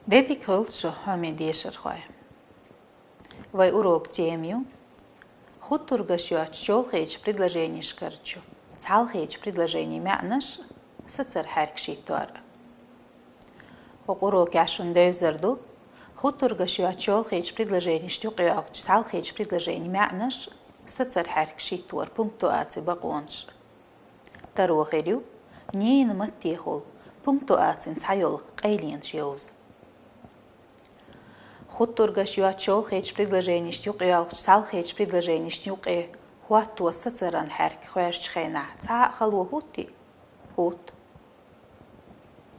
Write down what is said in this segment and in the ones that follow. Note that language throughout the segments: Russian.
Dedicalcio homedieșer hoaie. Vai урок темию. Хутургашьё чёлхейч предложений шкарчу. Цалхейч предложений мянаш сацар харкшитуар. Хок урок яшун дэвзерду. Хутургашьё чёлхейч предложений штюкъялч цалхейч предложений мянаш сацар харкшитуар. Пунктуаци баконш. Тарохерю нейн маттихол. Пунктуацин цайол қайлин шьёвз. Хутургашьё чёлхейч предложений штюкъялч цалхейч предложений штюкъе хуаттуа сацаран харк хуяшчхена цаахалу хутти хут.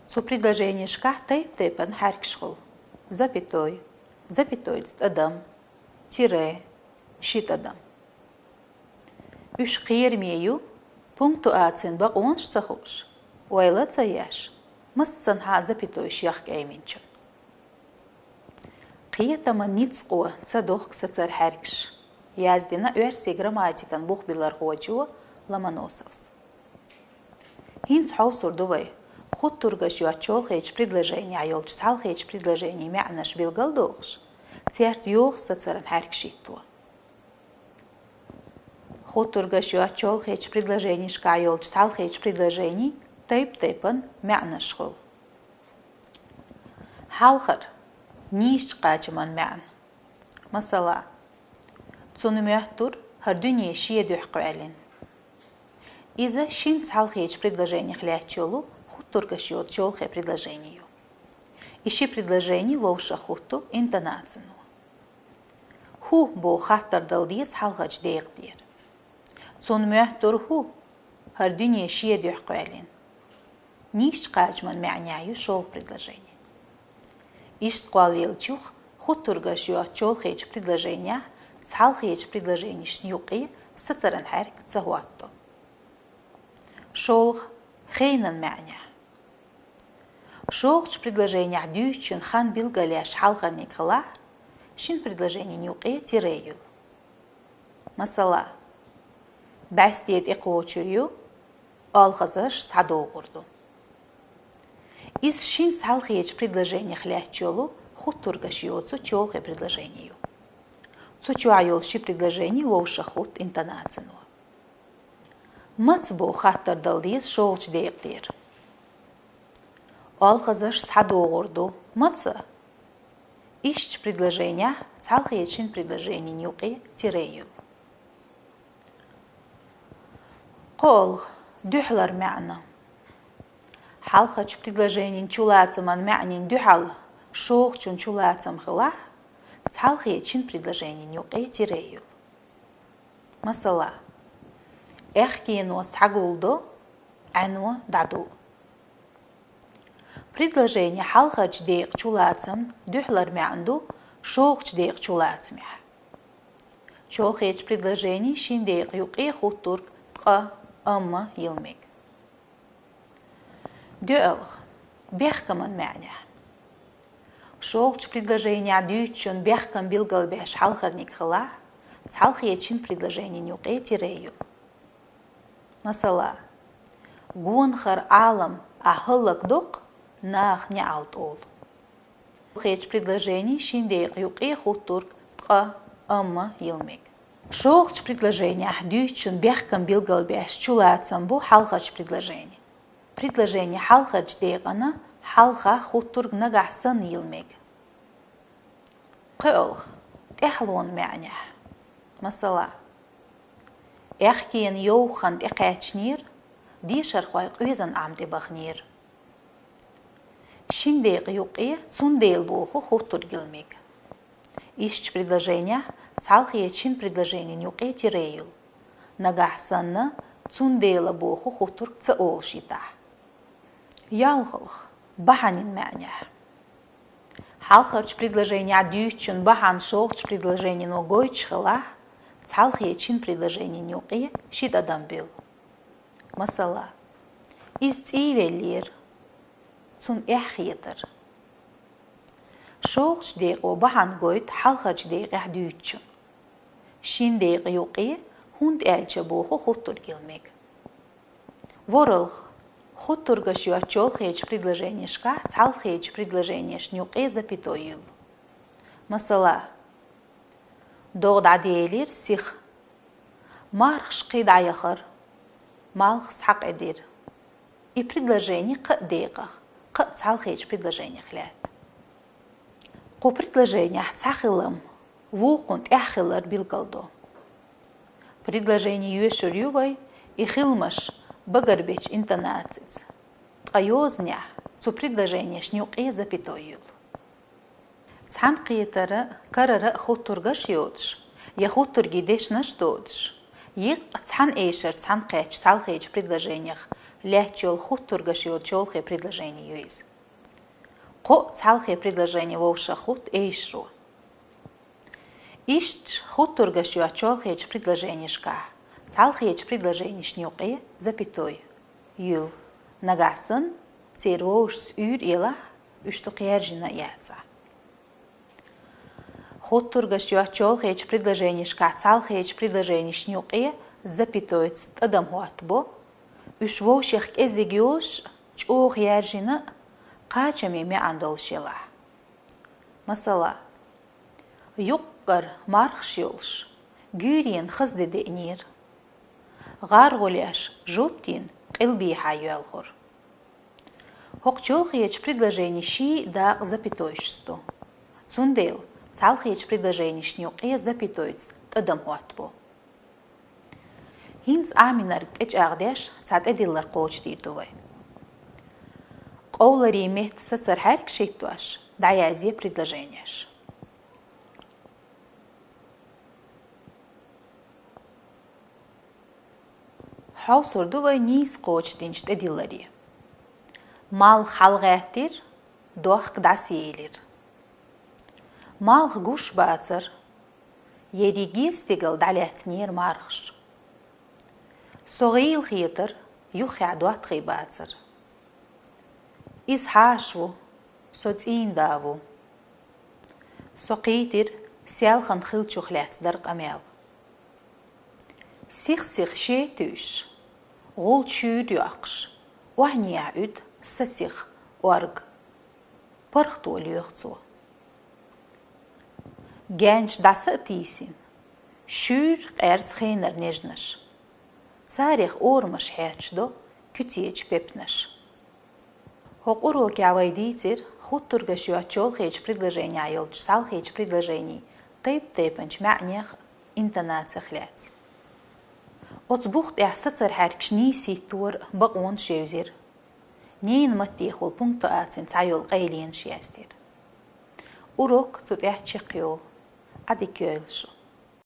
Цу предложение шка тейп-тейпан харкшхул. Запятой, адам, тире, щит адам. Үш қиермею пунктуацин бақуанш цахуш. Уайла цаяш. Массан ха запятой шях кайминчан. Қиетама ницқуа цадох сацар харкш. Яздина версия грамматикан бух билар хочуа Ломоносовс. Хинц хаусур дувай. Хутургашьё чёлхейч предложение айолч цалхейч предложение мянаш билгалдохш. Церт ёх сацаран харкшиттуа. Хутургашьё чёлхейч предложение шка айолч цалхейч предложение тейп-тейпан мянашхул. Халхар ниш қачыман мән. Масала, цуны мөхтур хар дүние шие дөхқуэлин. Иза шин цалхейч предложение хлячолу хутургашьё чёлхе предложению. Ищи предложение вовша хуту интонацину. Ху бо хаттар далдиес халгач дейгдир. Цуны мөхтур ху хар дүние шие дөхқуэлин. Ниш қачыман мәняю шол предложение. Ишт қуалилчух хутургашьё чёлхейч предложения цалхейч предложений шнюқи сацаран харк цахуатто. Шолх хейнан мяня. Шолхч предложения дүйчүн хан билгаляш халхарник хала шин предложений нюқи тиреюл. Масала, бәстиет иқуочурю алхазаш садоғурду. Из шин цалхейч предложение хлячолу хутургашьё чёлхе предложению. Цучу айолши предложение вовша хут интонацину. Мацбо хаттар далдиес шолч дейгдир. Алхазаш садоғурду маца. Ищ предложения цалхейчин предложение нюқи тиреюл. Қол дюхлар мяна. Халхач предложение чулацаман мянин дюхал шохчун чулацам хла цалхейчин предложение нюқи тиреюл. Масала, эхкиено сагулдо ану даду. Предложение халхач дейг чулацам дюхлар мянду шохч дейг чулацмя. Чолхейч предложение шин дейг юқи хутург тқа амма йылмег. Дюэлх бехкаман мяня. Шолч предложение дүйчүн бехкам билгалбеш халхарник хла цалхейчин предложение нюқи тиреюл. Масала, гунхар алам ахыллак дук нах не алт ол. Чолхейч предложение шиндейг юқи хутург тқа амма йылмег. Шолч предложение дүйчүн бехкам билгалбеш чулацам бу халхач предложение. Предложение халхач дейгана халха хутург нагахсан йылмег. Қылх техлон мяня. Масала, эхкиен йоухан эқачнир дишар хвай қвизан амди бахнир. Шиндейг юқи цундейл буху хутург йылмег. Ищ предложение цалхейчин предложение нюқи тиреюл. Нагахсанна цундейла буху хутург цаол шита. Ялхлх баханин мяня. Халхарч предложение дүйчүн бахан шолч предложение ногойч хла цалхейчин предложение нюқи шит адам бил. Масала, изцивеллир цун эхиетер. Шолч дейгу бахан гойт халхарч дейг дүйчүн. Шин дейг юқи хунд элче буху хутур гилмег. Ворылх Худ тургаш юачол хейч предложенияшка цал хейч предложенияш нюке запятой юл. Масала. Догд адиелир сих. Мархш қид аяхар. Малхс хақ эдир. И предложение к дейках. К цал хейч предложение хлят. Ко предложение цахилам. Вукунт эхилар билгалдо. Предложение юешур ювай и хилмаш багарбеч интонациц. Тайозня цу предложение шнюке запятой юл. Цхан қиетары карара худ тургаш йодш. Я худ турги деш наш додш. Ек цхан эйшер цхан қэч цал хейч предложениях. Лячол худ тургаш йод чолхе предложение юиз. Ко цалхе предложение вовша худ эйшру. Ишт худ тургаш йод чолхеч предложенияшка. Цал хейч предложение шнюке запятой юл. Нагасын цервош юр ела үштуқьяржина яца. Худ тургаш йод чолхеч предложенияшка. Цал хейч предложение шнюке запятой цтадам хуатбо. Ушвоших эзегиош чуқьяржина қачами ме андолшила. Масала. Юққар мархш юлш. Гюрин хыздеде нир. Гарголяш жуттин қилби хайюалхур. Хоқчолхеч предложение ши да запятойшсто. Цундел цалхеч предложение шнюке запятойц тадам хуатбо. Хинц аминар эч агдеш цад эдиллар коуч дирдувай. Қоулари мехт сацар харк шейтуаш даязе предложенияш. Хаусурдувай нис коуч динчт эдиллари. Мал халгайтир дох кдасиелир. Мал гуш бацар еригистигал даляцнир мархш. صغيل خيطر يخع دوات خيباتر إز حاشو سوتين داوو سقيتر سيالخن خلتشو خلات درق أميال سيخ سيخ شيتوش غول شود يقش وهني يعود سسيخ وارق برختو ليوغتو جانش داسا تيسين شور قيرز خينر نجنش Царих ормаш хячдо кютиеч пепнаш. Хоқуру кявайдитер худ тургаш юачол хеч предложение айолч сал хеч предложений тейп-тейпанч мعنях интонация хляц. Оцбухт ясацар харкшни ситур баон шевзир. Нейн маттихул пунктуацин цайол гайлин шиястир. Урок цут яхчиқиол адикёйлшу.